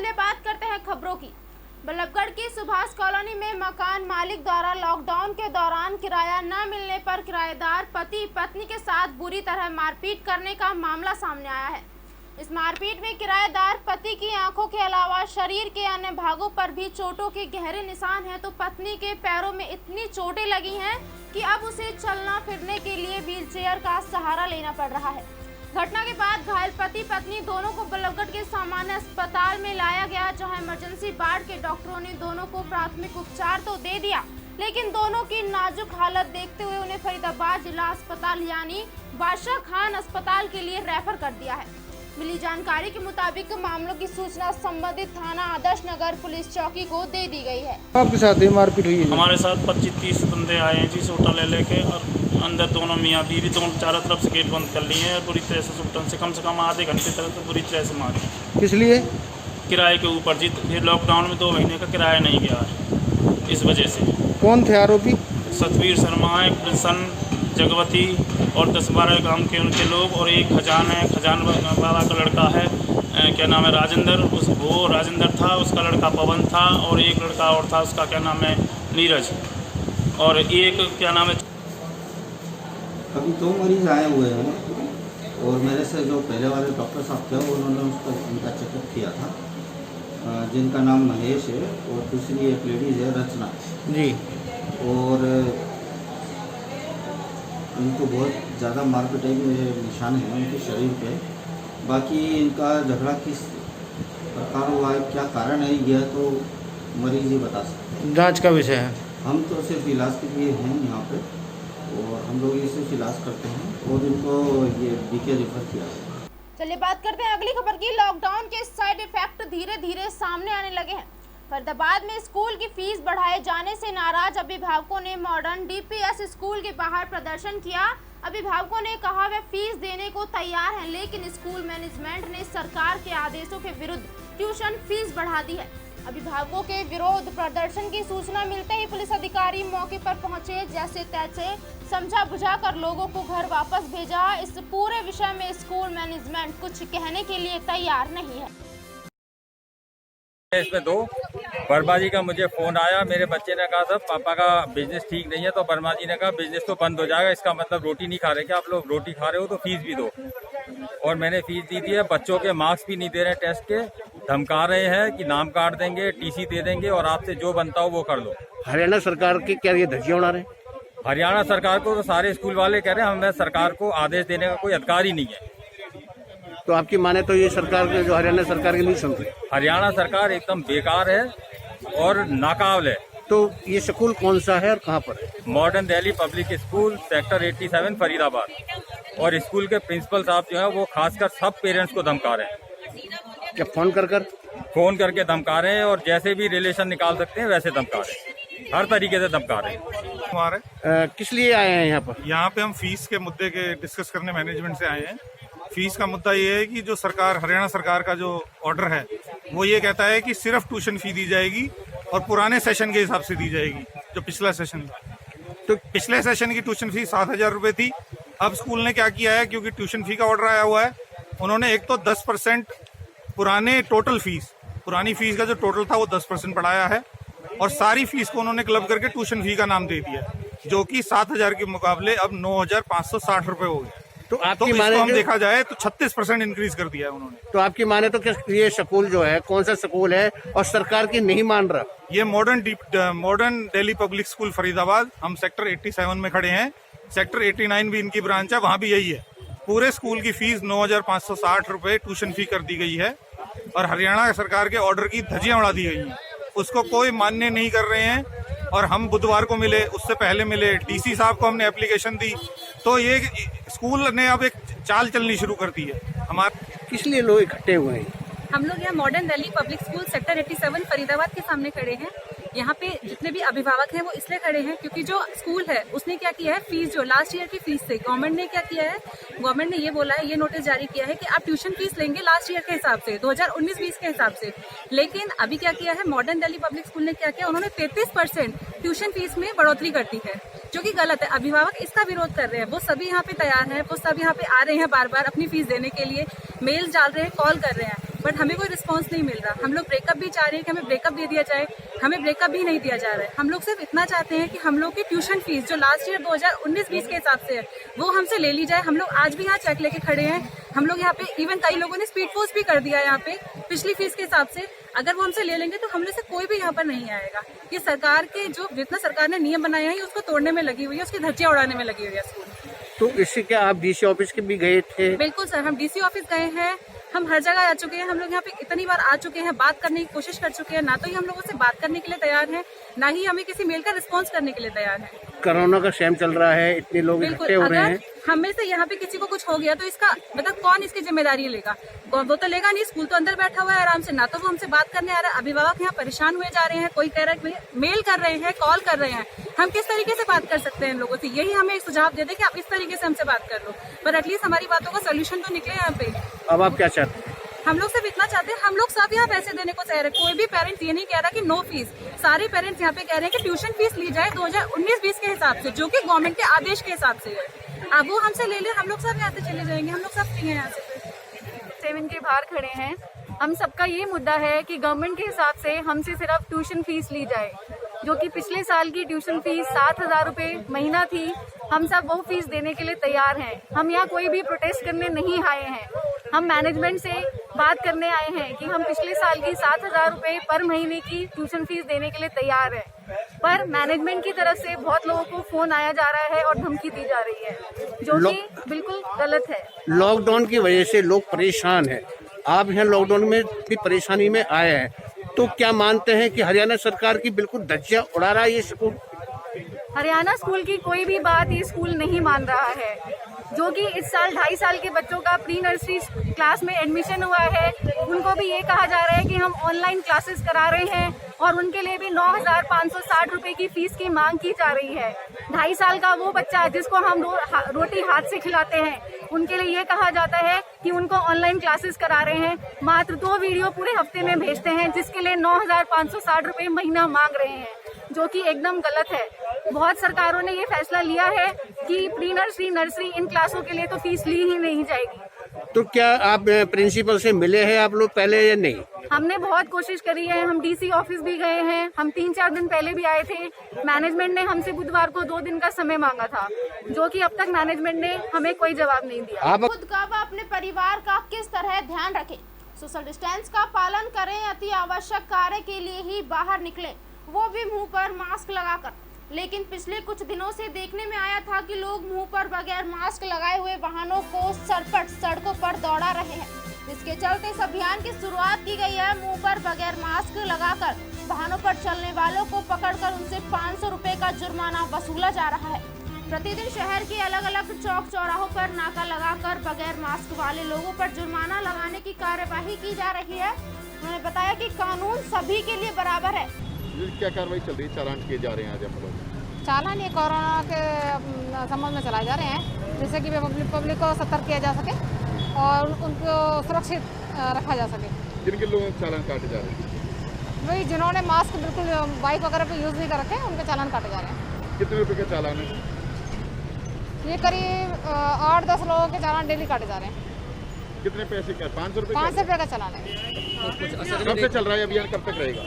चलिए बात करते हैं खबरों की। बल्लभगढ़ की सुभाष कॉलोनी में मकान मालिक द्वारा लॉकडाउन के दौरान किराया न मिलने पर किराएदार पति पत्नी के साथ बुरी तरह मारपीट करने का मामला सामने आया है। इस मारपीट में किराएदार पति की आंखों के अलावा शरीर के अन्य भागों पर भी चोटों के गहरे निशान हैं, तो पत्नी के पैरों में इतनी चोटें लगी हैं कि अब उसे चलना फिरने के लिए व्हीलचेयर का सहारा लेना पड़ रहा है। घटना के बाद घायल पति पत्नी दोनों को बल्लभगढ़ के सामान्य अस्पताल में लाया गया, जहां इमरजेंसी वार्ड के डॉक्टरों ने दोनों को प्राथमिक उपचार तो दे दिया, लेकिन दोनों की नाजुक हालत देखते हुए उन्हें फरीदाबाद जिला अस्पताल यानी बादशाह खान अस्पताल के लिए रेफर कर दिया है। मिली जानकारी के मुताबिक मामलों की सूचना संबंधित थाना आदर्श नगर पुलिस चौकी को दे दी गई है। आपके साथ मारपीट हुई है? हमारे साथ 25-30 बंदे आए हैं जी, सोटा ले लेके, और अंदर दोनों मियाँ बीवी दोनों चारों तरफ से गेट बंद कर लिए हैं। पूरी तरह से सुल्तान से कम आधे घंटे तक तो पूरी तरह से मारे। किस लिए? किराए के ऊपर जी। फिर लॉकडाउन में 2 महीने का किराया नहीं गया, इस वजह से। कौन थे आरोपी? सतवीर शर्मा, कृष्ण, जगवती और 10-12 गांव के उनके लोग, और एक खजान बाबा का लड़का है, क्या नाम है, राजेंद्र। वो राजेंद्र था, उसका लड़का पवन था, और एक लड़का और था, उसका क्या नाम है, नीरज, और एक क्या नाम है। अभी 2 मरीज आए हुए हैं और मेरे से जो पहले वाले डॉक्टर साहब थे उन्होंने उनका चेकअप किया था, जिनका नाम महेश है, और दूसरी एक लेडीज़ है रचना जी। और इनको बहुत ज़्यादा मारपीटाई के निशान हैं उनके शरीर पे। बाकी इनका झगड़ा किस प्रकार हुआ है, क्या कारण है, यह तो मरीज ही बता सकते हैं। जांच का विषय है। हम तो सिर्फ इलाज के लिए हैं यहाँ पे, और हम लोग ये सिर्फ इलाज करते हैं और इनको ये बीके रेफर किया है। चलिए बात करते हैं अगली खबर की। लॉकडाउन के साइड इफेक्ट धीरे धीरे सामने आने लगे हैं। फरीदाबाद में स्कूल की फीस बढ़ाए जाने से नाराज अभिभावकों ने मॉडर्न डीपीएस स्कूल के बाहर प्रदर्शन किया। अभिभावकों ने कहा वे फीस देने को तैयार हैं, लेकिन स्कूल मैनेजमेंट ने सरकार के आदेशों के विरुद्ध ट्यूशन फीस बढ़ा दी है। अभिभावकों के विरोध प्रदर्शन की सूचना मिलते ही पुलिस अधिकारी मौके पर पहुंचे, जैसे तैसे समझा बुझा कर लोगों को घर वापस भेजा। इस पूरे विषय में स्कूल मैनेजमेंट कुछ कहने के लिए तैयार नहीं है। इसमें 2 वर्मा जी का मुझे फोन आया, मेरे बच्चे ने कहा साहब पापा का बिजनेस ठीक नहीं है, तो वर्मा जी ने कहा बिजनेस तो बंद हो जाएगा, इसका मतलब रोटी नहीं खा रहे क्या आप लोग? रोटी खा रहे हो तो फीस भी दो। और मैंने फीस दी थी है। बच्चों के मार्क्स भी नहीं दे रहे टेस्ट के, धमका रहे हैं कि नाम काट देंगे, टीसी दे देंगे, और आपसे जो बनता हो वो कर लो। हरियाणा सरकार के क्या ये धज्जियां उड़ा रहे हैं? हरियाणा सरकार को तो सारे स्कूल वाले कह रहे हैं हमें सरकार को आदेश देने का कोई अधिकार ही नहीं है। तो आपकी माने तो ये सरकार के जो हरियाणा सरकार के नहीं सुनते? हरियाणा सरकार एकदम बेकार है और नाकाबिल है। तो ये स्कूल कौन सा है और कहाँ पर है? Modern Delhi public school, sector 87 Faridabad. और स्कूल के प्रिंसिपल साहब जो है वो खासकर सब पेरेंट्स को धमका रहे हैं। क्या फोन करके धमका रहे हैं, और जैसे भी रिलेशन निकाल सकते हैं वैसे धमका रहे हैं, हर तरीके से धमका रहे हैं। हमारे किस लिए आए हैं यहाँ पर? यहाँ पे हम फीस के मुद्दे के डिस्कस करने मैनेजमेंट से आए हैं। फीस का मुद्दा ये है कि जो सरकार, हरियाणा सरकार का जो ऑर्डर है वो ये कहता है कि सिर्फ ट्यूशन फी दी जाएगी और पुराने सेशन के हिसाब से दी जाएगी, जो पिछला सेशन था। तो पिछले सेशन की ट्यूशन फी 7,000 रुपये थी। अब स्कूल ने क्या किया है, क्योंकि ट्यूशन फी का ऑर्डर आया हुआ है, उन्होंने एक तो 10% पुरानी फीस का जो टोटल था वो 10% बढ़ाया है, और सारी फीस को उन्होंने क्लब करके ट्यूशन फी का नाम दे दिया, जो कि 7,000 के मुकाबले अब 9,560 रुपये हो गए। तो आपकी तो माने हम देखा जाए तो 36% इंक्रीज कर दिया है उन्होंने। तो आपकी माने तो ये स्कूल जो है कौन सा स्कूल है और सरकार की नहीं मान रहा? ये modern Delhi public school Faridabad. हम सेक्टर 87 में खड़े हैं। सेक्टर 89 भी इनकी ब्रांच है, वहाँ भी यही है। पूरे स्कूल की फीस 9,560 रुपये ट्यूशन फी कर दी गई है, और हरियाणा सरकार के ऑर्डर की धज्जियां उड़ा दी गई हैं। उसको कोई मान्य नहीं कर रहे हैं। और हम बुधवार को मिले, उससे पहले मिले, डीसी साहब को हमने एप्लीकेशन दी, तो ये स्कूल ने अब एक चाल चलनी शुरू कर दी है। हमारे किस लिए लोग इकट्ठे हुए हैं? हम लोग यहाँ modern Delhi public school sector 87 Faridabad के सामने खड़े हैं। यहाँ पे जितने भी अभिभावक हैं वो इसलिए खड़े हैं क्योंकि जो स्कूल है उसने क्या किया है, फीस जो लास्ट ईयर की फीस से गवर्नमेंट ने क्या किया है, गवर्नमेंट ने ये बोला है, ये नोटिस जारी किया है कि आप ट्यूशन फीस लेंगे लास्ट ईयर के हिसाब से, 2019-20 के हिसाब से। लेकिन अभी क्या किया है, मॉडर्न दिल्ली पब्लिक स्कूल ने क्या किया, उन्होंने 33% ट्यूशन फीस में बढ़ोतरी कर दी है, जो कि गलत है। अभिभावक इसका विरोध कर रहे हैं। वो सभी यहाँ पे तैयार हैं, वो सब यहाँ पे आ रहे हैं बार बार अपनी फीस देने के लिए, मेल डाल रहे हैं, कॉल कर रहे हैं, बट हमें कोई रिस्पांस नहीं मिल रहा। हम लोग ब्रेकअप भी चाह रहे हैं कि हमें ब्रेकअप दे दिया जाए, हमें ब्रेकअप भी नहीं दिया जा रहा है। हम लोग सिर्फ इतना चाहते हैं कि हम लोग की ट्यूशन फीस जो लास्ट ईयर 2019-20 के हिसाब से है वो हमसे ले ली जाए। हम लोग आज भी यहाँ चेक लेके खड़े हैं। हम लोग यहाँ पे इवन कई लोगों ने स्पीड पोस्ट भी कर दिया है यहाँ पे पिछली फीस के हिसाब से। अगर वो हमसे ले लेंगे तो हम लोग से कोई भी यहाँ पर नहीं आएगा। ये सरकार के जो जितना सरकार ने नियम बनाए हैं उसको तोड़ने में लगी हुई है, उसकी धज्जियां उड़ाने में लगी हुई है स्कूल। तो इससे क्या आप डीसी ऑफिस के भी गए थे? बिल्कुल सर, हम डीसी ऑफिस गए हैं, हम हर जगह आ चुके हैं। हम लोग यहाँ पे इतनी बार आ चुके हैं, बात करने की कोशिश कर चुके हैं। ना तो ही हम लोगों से बात करने के लिए तैयार हैं, ना ही हमें किसी मेल का रिस्पांस करने के लिए तैयार हैं। कोरोना का सेम चल रहा है, इतने लोग इकट्ठे हो रहे हैं। हम में से यहाँ पे किसी को कुछ हो गया तो इसका मतलब कौन इसकी जिम्मेदारी लेगा? वो तो लेगा नहीं, स्कूल तो अंदर बैठा हुआ है आराम से। ना तो वो हमसे बात करने आ रहा है, अभिभावक यहाँ परेशान हुए जा रहे हैं। कोई कह रहा है मेल कर रहे हैं, कॉल कर रहे हैं। हम किस तरीके से बात कर सकते हैं इन लोगों से? यही हमें एक सुझाव दे दे कि आप इस तरीके से हमसे बात कर लो, पर एटलीस्ट हमारी बातों का सोल्यूशन तो निकले यहाँ पे। अब आप क्या चाहते हैं? हम लोग सिर्फ इतना चाहते हैं, हम लोग सब यहाँ पैसे देने को तैयार है। कोई भी पेरेंट्स ये नहीं कह रहा कि नो फीस। सारे पेरेंट्स यहाँ पे कह रहे हैं कि ट्यूशन फीस ली जाए 2019-20 के हिसाब से, जो कि गवर्नमेंट के आदेश के हिसाब से है। अब वो हमसे ले ले, हम लोग सब यहाँ से चले जाएंगे। हम लोग सब फ्री हैं यहाँ से। 7 के बाहर खड़े हैं। हम सबका ये मुद्दा है कि गवर्नमेंट के हिसाब से हमसे सिर्फ ट्यूशन फीस ली जाए, जो कि पिछले साल की ट्यूशन फीस 7,000 रुपये महीना थी। हम सब वो फीस देने के लिए तैयार हैं। हम यहाँ कोई भी प्रोटेस्ट करने नहीं आए हैं। हम मैनेजमेंट से बात करने आए हैं कि हम पिछले साल की 7,000 रुपये पर महीने की ट्यूशन फीस देने के लिए तैयार हैं, पर मैनेजमेंट की तरफ से बहुत लोगों को फोन आया जा रहा है और धमकी दी जा रही है, जो कि बिल्कुल गलत है। लॉकडाउन की वजह से लोग परेशान हैं। आप यहाँ लॉकडाउन में इतनी परेशानी में आए हैं, तो क्या मानते हैं कि हरियाणा सरकार की बिल्कुल धज्जियां उड़ा रहा है ये स्कूल? हरियाणा स्कूल की कोई भी बात ये स्कूल नहीं मान रहा है, जो कि इस साल 2.5 साल के बच्चों का प्री नर्सरी क्लास में एडमिशन हुआ है। उनको भी ये कहा जा रहा है कि हम ऑनलाइन क्लासेस करा रहे हैं और उनके लिए भी 9,560 रुपये की फीस की मांग की जा रही है। 2.5 साल का वो बच्चा जिसको हम रोटी हाथ से खिलाते हैं, उनके लिए ये कहा जाता है कि उनको ऑनलाइन क्लासेस करा रहे हैं। मात्र 2 वीडियो पूरे हफ्ते में भेजते हैं, जिसके लिए 9,560 रुपये महीना मांग रहे हैं, जो कि एकदम गलत है। बहुत सरकारों ने ये फैसला लिया है कि प्री नर्सरी, नर्सरी इन क्लासों के लिए तो फीस ली ही नहीं जाएगी। तो क्या आप प्रिंसिपल से मिले हैं आप लोग पहले या नहीं? हमने बहुत कोशिश करी है। हम डीसी ऑफिस भी गए हैं। हम 3-4 दिन पहले भी आए थे। मैनेजमेंट ने हमसे बुधवार को 2 दिन का समय मांगा था, जो कि अब तक मैनेजमेंट ने हमें कोई जवाब नहीं दिया। आप खुद का व अपने परिवार का किस तरह ध्यान रखें, सोशल डिस्टेंस का पालन करें, अति आवश्यक कार्य के लिए ही बाहर निकलें, वो भी मुंह पर मास्क लगाकर। लेकिन पिछले कुछ दिनों से देखने में आया था कि लोग मुंह पर बगैर मास्क लगाए हुए वाहनों को सरपट सड़कों पर दौड़ा रहे हैं, जिसके चलते इस अभियान की शुरुआत की गई है। मुंह पर बगैर मास्क लगाकर वाहनों पर चलने वालों को पकड़कर उनसे 500 रुपए का जुर्माना वसूला जा रहा है। प्रतिदिन शहर के अलग अलग चौक चौराहों पर नाका लगाकर बगैर मास्क वाले लोगों पर जुर्माना लगाने की कार्यवाही की जा रही है। उन्होंने बताया कि कानून सभी के लिए बराबर है। क्या कार्रवाई चल रही है? चालान किए जा रहे हैं आज हम लोग। चालान ये कोरोना के संबंध में चलाए जा रहे हैं, जिससे कि पब्लिक को सतर्क किया जा सके और उनको सुरक्षित रखा जा सके। किन किन लोगों के चालान काटे जा रहे हैं? वही जिन्होंने मास्क बिल्कुल बाइक वगैरह पे यूज़ नहीं कर रखे, उनके चालान काटे जा रहे हैं। कितने रुपए का चालान है? ये करीब 8-10 लोगों के चालान डेली काटे जा रहे हैं। कितने पैसे का? 500 रुपए? 500 रुपये का चालान है। कब से चल रहा है अभियान, कब तक रहेगा?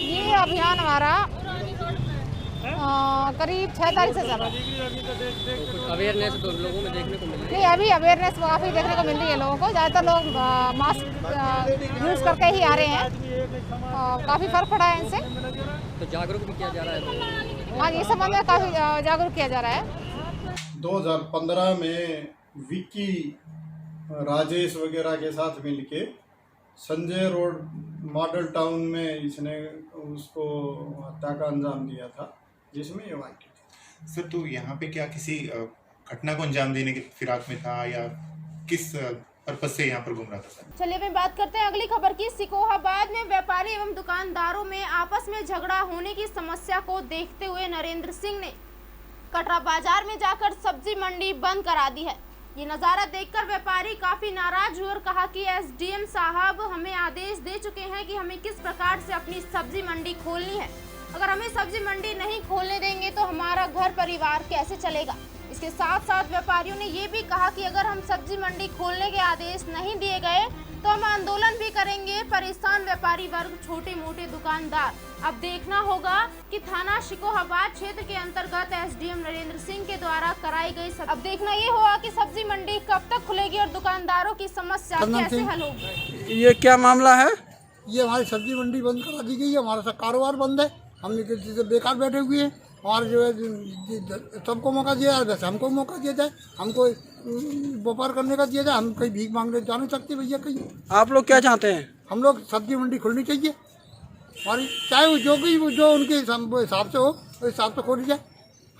ये अभियान हमारा करीब 6 तारीख से चल रहा है। अवेयरनेस तो लोगों में देखने को मिल रही है। नहीं, अभी अवेयरनेस काफ़ी देखने को मिल रही है लोगों को। ज़्यादातर लोग मास्क यूज़ करके ही आ रहे हैं। काफ़ी फर्क पड़ा है इनसे, तो जागरूक भी किया जा रहा है। हाँ, ये संबंध में काफ़ी जागरूक किया जा रहा है। 2015 में विक्की, राजेश वगैरह के साथ मिलके संजय रोड मॉडल टाउन में इसने उसको हत्या का अंजाम दिया था, जिसमें ये वाक्य था। सर, तो यहाँ पे क्या किसी घटना को अंजाम देने की फिराक में था या किस पर्पज से यहाँ पर घूम रहा था सर? चलिए मैं बात करते हैं अगली खबर की। सिकोहाबाद में व्यापारी एवं दुकानदारों में आपस में झगड़ा होने की समस्या को देखते हुए नरेंद्र सिंह ने कटरा बाजार में जाकर सब्जी मंडी बंद करा दी है। ये नज़ारा देखकर व्यापारी काफी नाराज हुए और कहा कि एसडीएम साहब हमें आदेश दे चुके हैं कि हमें किस प्रकार से अपनी सब्जी मंडी खोलनी है। अगर हमें सब्जी मंडी नहीं खोलने देंगे तो हमारा घर परिवार कैसे चलेगा। इसके साथ साथ व्यापारियों ने ये भी कहा कि अगर हम सब्जी मंडी खोलने के आदेश नहीं दिए गए तो हम आंदोलन भी करेंगे। परेशान व्यापारी वर्ग, छोटे मोटे दुकानदार। अब देखना होगा कि थाना शिकोहाबाद क्षेत्र के अंतर्गत एसडीएम नरेंद्र सिंह के द्वारा कराई गई अब देखना ये होगा कि सब्जी मंडी कब तक खुलेगी और दुकानदारों की समस्या कैसे हल होगी। ये क्या मामला है? ये हमारी सब्जी मंडी बंद करा दी गई है, हमारा सब कारोबार बंद है, हम किसी से बेकार बैठे हुए हैं और जो है सबको मौका दिया जाए, वैसे हमको मौका दिया जाए, हमको व्यापार करने का दिया जाए, हम कहीं भीख मांगने जा नहीं सकते भैया कहीं। आप लोग क्या चाहते हैं? हम लोग सब्जी मंडी खुलनी चाहिए हमारी, चाहे वो जो उनके हिसाब से हो उस हिसाब से खोली जाए।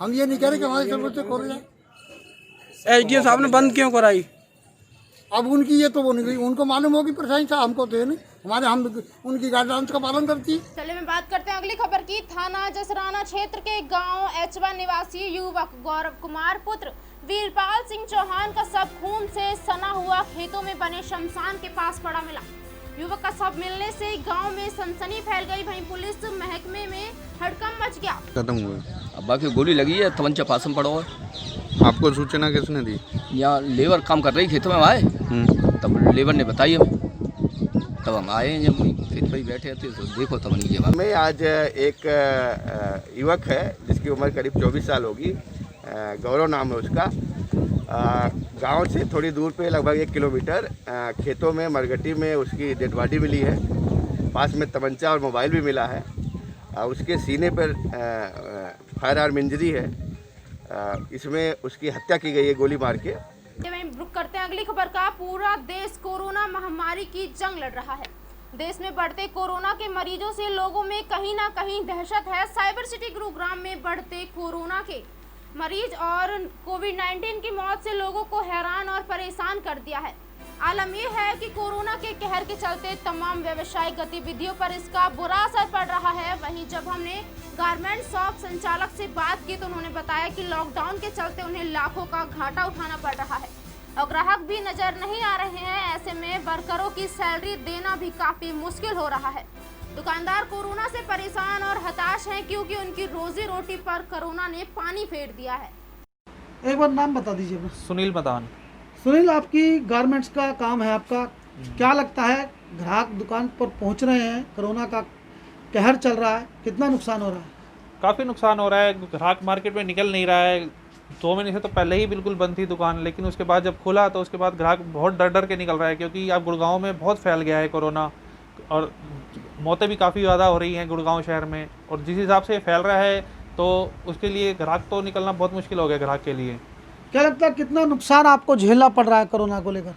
हम ये नहीं कह रहे कि हमारी जरूरत से खोली जाए। एसडीएम साहब ने बंद क्यों कराई? अब उनकी ये तो वो नहीं, उनको मालूम होगी परेशानी था, हमको तो नहीं, हम उनकी गाइडलाइंस का पालन करती है। चलिए मैं बात करते हैं अगली खबर की। थाना जसराना क्षेत्र के गांव एचवा निवासी युवक गौरव कुमार पुत्र वीरपाल सिंह चौहान का शव खून से सना हुआ खेतों में बने शमशान के पास पड़ा मिला। युवक का शव मिलने से गांव में सनसनी फैल गई। वहीं पुलिस महकमे में हड़कंप मच गया। खत्म हुए, अब्बा की गोली लगी है, तवंचा पास में पड़ा हुआ है। आपको सूचना किसने दी? यहाँ लेबर काम कर रही खेतों में आए, तब लेबर ने बताई हमें, तब हम आए, जब खेत पर ही बैठे थे तो देखो तब नहीं ये में आज एक युवक है जिसकी उम्र करीब 24 साल होगी, गौरव नाम है उसका। गांव से थोड़ी दूर पे लगभग 1 किलोमीटर खेतों में मरघटी में उसकी डेड बॉडी मिली है। पास में तमंचा और मोबाइल भी मिला है। उसके सीने पर फायर आर्म इंजरी है। इसमें उसकी हत्या की गई है गोली मार के। रुक करते हैं अगली खबर का। पूरा देश कोरोना महामारी की जंग लड़ रहा है। देश में बढ़ते कोरोना के मरीजों से लोगों में कहीं ना कहीं दहशत है। साइबर सिटी गुरुग्राम में बढ़ते कोरोना के मरीज और कोविड-19 की मौत से लोगों को हैरान और परेशान कर दिया है। आलम यह है कि कोरोना के कहर के चलते तमाम व्यवसायिक गतिविधियों पर इसका बुरा असर पड़ रहा है। वहीं जब हमने गारमेंट शॉप संचालक से बात की तो उन्होंने बताया कि लॉकडाउन के चलते उन्हें लाखों का घाटा उठाना पड़ रहा है और ग्राहक भी नजर नहीं आ रहे हैं। ऐसे में वर्करों की सैलरी देना भी काफी मुश्किल हो रहा है। दुकानदार कोरोना से परेशान और हताश हैं क्योंकि उनकी रोजी रोटी पर कोरोना ने पानी फेर दिया है। एक बार नाम बता दीजिए। सुनील मदान। सुनील, आपकी गारमेंट्स का काम है आपका, क्या लगता है ग्राहक दुकान पर पहुंच रहे हैं, कोरोना का कहर चल रहा है, कितना नुकसान हो रहा है? काफ़ी नुकसान हो रहा है। ग्राहक मार्केट में निकल नहीं रहा है। 2 महीने से तो पहले ही बिल्कुल बंद थी दुकान, लेकिन उसके बाद जब खुला तो उसके बाद ग्राहक बहुत डर डर के निकल रहा है क्योंकि अब गुड़गांव में बहुत फैल गया है कोरोना और मौतें भी काफ़ी ज़्यादा हो रही हैं गुड़गांव शहर में। और जिस हिसाब से फैल रहा है तो उसके लिए ग्राहक तो निकलना बहुत मुश्किल हो गया ग्राहक के लिए। क्या लगता है कितना नुकसान आपको झेलना पड़ रहा है कोरोना को लेकर?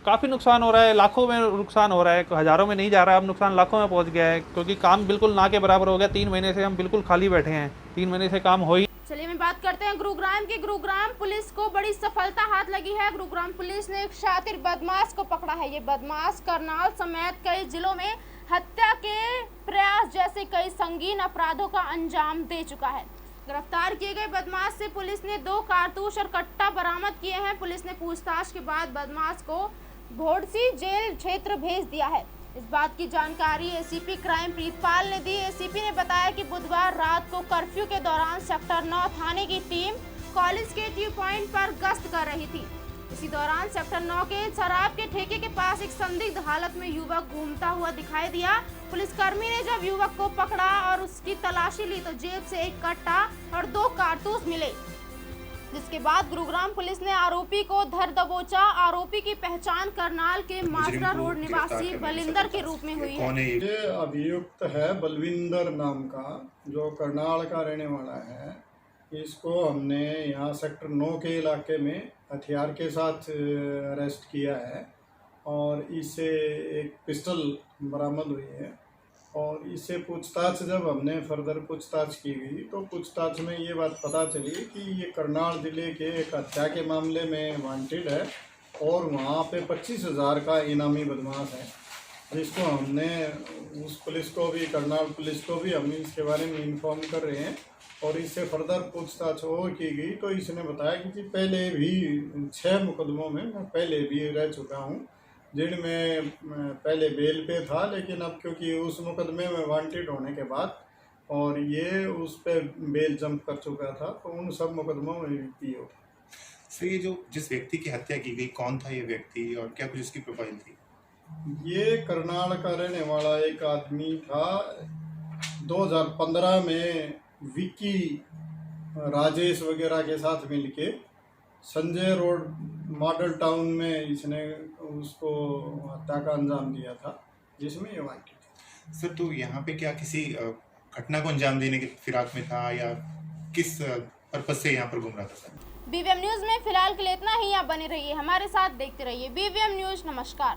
काफ़ी नुकसान हो रहा है, लाखों में नुकसान हो रहा है, हज़ारों में नहीं जा रहा है, अब नुकसान लाखों में पहुंच गया है क्योंकि काम बिल्कुल ना के बराबर हो गया। 3 महीने से हम बिल्कुल खाली बैठे हैं, 3 महीने से काम हो ही। चलिए मैं बात करते हैं गुरुग्राम की। गुरुग्राम पुलिस को बड़ी सफलता हाथ लगी है। गुरुग्राम पुलिस ने एक शातिर बदमाश को पकड़ा है। ये बदमाश करनाल समेत कई जिलों में हत्या के प्रयास जैसे कई संगीन अपराधों का अंजाम दे चुका है। गिरफ्तार किए गए बदमाश से पुलिस ने 2 कारतूस और कट्टा बरामद किए हैं। पुलिस ने पूछताछ के बाद बदमाश को भोडसी जेल क्षेत्र भेज दिया है। इस बात की जानकारी एसीपी क्राइम प्रीतपाल ने दी। एसीपी ने बताया कि बुधवार रात को कर्फ्यू के दौरान सेक्टर 9 थाने की टीम कॉलेज के ट्यू पॉइंट पर गश्त कर रही थी। इसी दौरान सेक्टर 9 के शराब के ठेके के पास एक संदिग्ध हालत में युवक घूमता हुआ दिखाई दिया। पुलिसकर्मी ने जब युवक को पकड़ा और उसकी तलाशी ली तो जेब से एक कट्टा और 2 कारतूस मिले, जिसके बाद गुरुग्राम पुलिस ने आरोपी को धर दबोचा। आरोपी की पहचान करनाल के माजरा रोड निवासी बलिंदर के रूप में हुई है। ये अभियुक्त है बलविंदर नाम का, जो करनाल का रहने वाला है। इसको हमने यहाँ सेक्टर 9 के इलाके में हथियार के साथ अरेस्ट किया है और इससे एक पिस्टल बरामद हुई है। और इससे पूछताछ जब हमने फर्दर पूछताछ की गई तो पूछताछ में ये बात पता चली कि ये करनाल ज़िले के एक हत्या के मामले में वांटेड है और वहाँ पे 25,000 का इनामी बदमाश है, जिसको हमने उस पुलिस को भी, करनाल पुलिस को भी हम इसके बारे में इन्फॉर्म कर रहे हैं। और इससे फर्दर पूछताछ और की गई तो इसने बताया कि जी पहले भी 6 मुकदमों में मैं पहले भी रह चुका हूँ, जिनमें पहले बेल पे था, लेकिन अब क्योंकि उस मुकदमे में वांटेड होने के बाद और ये उस पर बेल जंप कर चुका था तो उन सब मुकदमों में भी पीओ था। सर, ये जो जिस व्यक्ति की हत्या की गई, कौन था ये व्यक्ति और क्या कुछ इसकी प्रोफाइल थी? ये करनाल का रहने वाला एक आदमी था। 2015 में विक्की राजेश वगैरह के साथ मिलके संजय रोड मॉडल टाउन में इसने उसको हत्या का अंजाम दिया था, जिसमें ये वांटेड था। सर, तो यहाँ पे क्या किसी घटना को अंजाम देने की फिराक में था या किस पर्पज से यहाँ पर घूम रहा था सर? BVM न्यूज में फिलहाल के लिए इतना ही। आप बने रहिए हमारे साथ, देखते रहिए BVM न्यूज। नमस्कार।